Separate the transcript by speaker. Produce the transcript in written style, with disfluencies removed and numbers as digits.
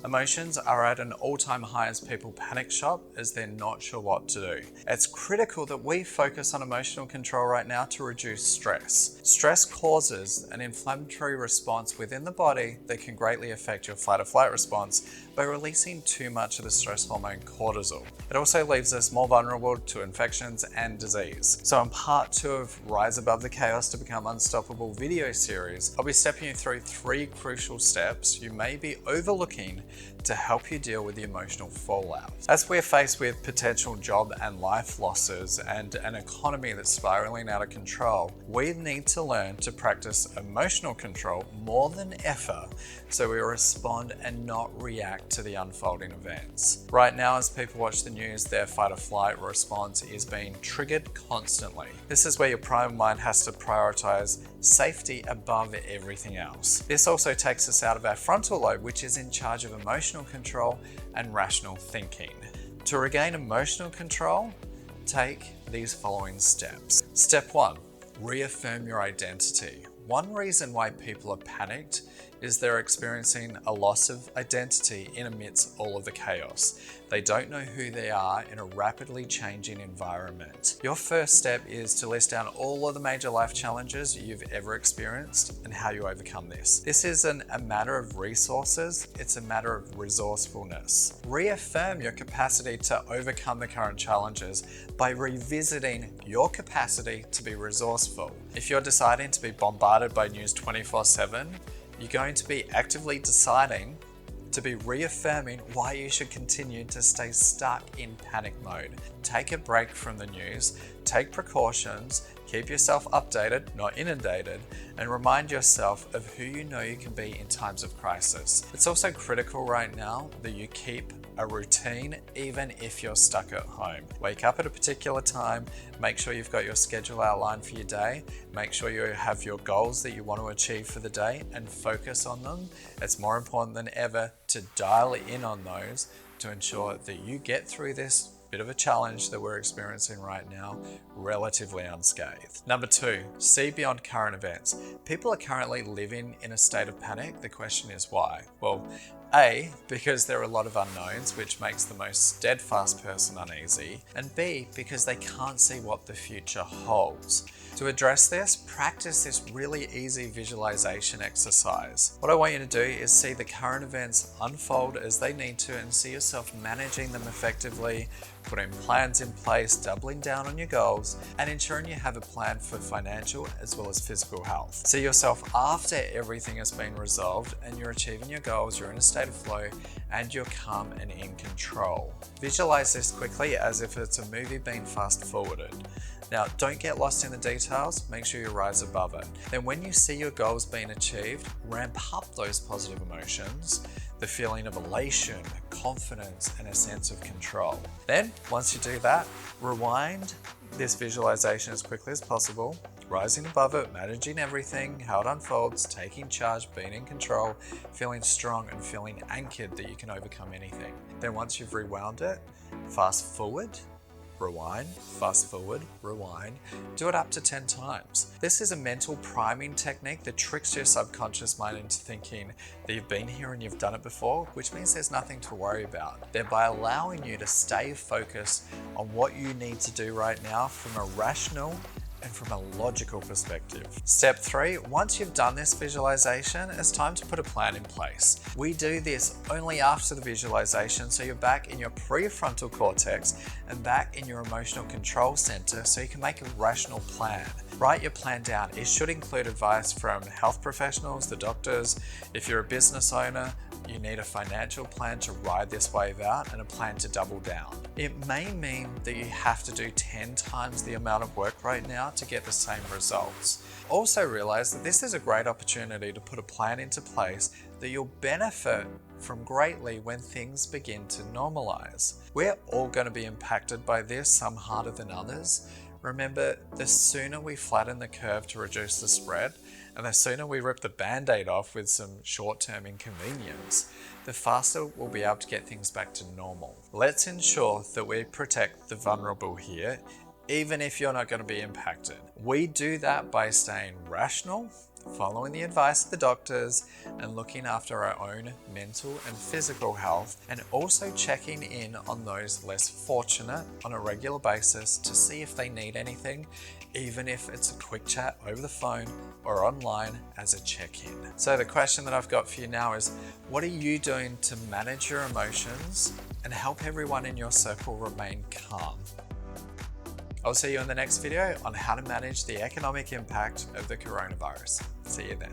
Speaker 1: Emotions are at an all-time high as people panic shop as they're not sure what to do. It's critical that we focus on emotional control right now to reduce stress. Stress causes an inflammatory response within the body that can greatly affect your fight or flight response by releasing too much of the stress hormone cortisol. It also leaves us more vulnerable to infections and disease. So in part 2 of Rise Above the Chaos to Become Unstoppable video series, I'll be stepping you through 3 crucial steps you may be overlooking to help you deal with the emotional fallout. As we're faced with potential job and life losses and an economy that's spiraling out of control, we need to learn to practice emotional control more than ever so we respond and not react to the unfolding events. Right now, as people watch the news, their fight or flight response is being triggered constantly. This is where your primal mind has to prioritize safety above everything else. This also takes us out of our frontal lobe, which is in charge of emotional control and rational thinking. To regain emotional control, take these following steps. Step 1, reaffirm your identity. One reason why people are panicked is they're experiencing a loss of identity in amidst all of the chaos. They don't know who they are in a rapidly changing environment. Your first step is to list down all of the major life challenges you've ever experienced and how you overcome this. This isn't a matter of resources, it's a matter of resourcefulness. Reaffirm your capacity to overcome the current challenges by revisiting your capacity to be resourceful. If you're deciding to be bombarded by news 24/7, you're going to be actively deciding to be reaffirming why you should continue to stay stuck in panic mode. Take a break from the news, take precautions, keep yourself updated, not inundated, and remind yourself of who you know you can be in times of crisis. It's also critical right now that you keep a routine even if you're stuck at home. Wake up at a particular time, make sure you've got your schedule outlined for your day, make sure you have your goals that you want to achieve for the day and focus on them. It's more important than ever to dial in on those to ensure that you get through this bit of a challenge that we're experiencing right now relatively unscathed. Number 2, see beyond current events. People are currently living in a state of panic. The question is why? Well, A, because there are a lot of unknowns, which makes the most steadfast person uneasy, and B, because they can't see what the future holds. To address this, practice this really easy visualization exercise. What I want you to do is see the current events unfold as they need to and see yourself managing them effectively, putting plans in place, doubling down on your goals, and ensuring you have a plan for financial as well as physical health. See yourself after everything has been resolved and you're achieving your goals, you're in a state of flow, and you're calm and in control. Visualize this quickly as if it's a movie being fast forwarded. Now, don't get lost in the details, make sure you rise above it. Then when you see your goals being achieved, ramp up those positive emotions, the feeling of elation, confidence, and a sense of control. Then, once you do that, rewind this visualization as quickly as possible, rising above it, managing everything, how it unfolds, taking charge, being in control, feeling strong and feeling anchored that you can overcome anything. Then once you've rewound it, fast forward, rewind, fast forward, rewind. Do it up to 10 times. This is a mental priming technique that tricks your subconscious mind into thinking that you've been here and you've done it before, which means there's nothing to worry about, thereby allowing you to stay focused on what you need to do right now from a rational and from a logical perspective. Step 3, once you've done this visualization, it's time to put a plan in place. We do this only after the visualization, so you're back in your prefrontal cortex and back in your emotional control center so you can make a rational plan. Write your plan down. It should include advice from health professionals, the doctors. If you're a business owner, you need a financial plan to ride this wave out and a plan to double down. It may mean that you have to do 10 times the amount of work right now to get the same results. Also realize that this is a great opportunity to put a plan into place that you'll benefit from greatly when things begin to normalize. We're all going to be impacted by this, some harder than others. Remember, the sooner we flatten the curve to reduce the spread, and the sooner we rip the band-aid off with some short-term inconvenience, the faster we'll be able to get things back to normal. Let's ensure that we protect the vulnerable here, even if you're not going to be impacted. We do that by staying rational following the advice of the doctors and looking after our own mental and physical health, and also checking in on those less fortunate on a regular basis to see if they need anything, even if it's a quick chat over the phone or online as a check-in. So the question that I've got for you now is, what are you doing to manage your emotions and help everyone in your circle remain calm? I'll see you in the next video on how to manage the economic impact of the coronavirus. See you then.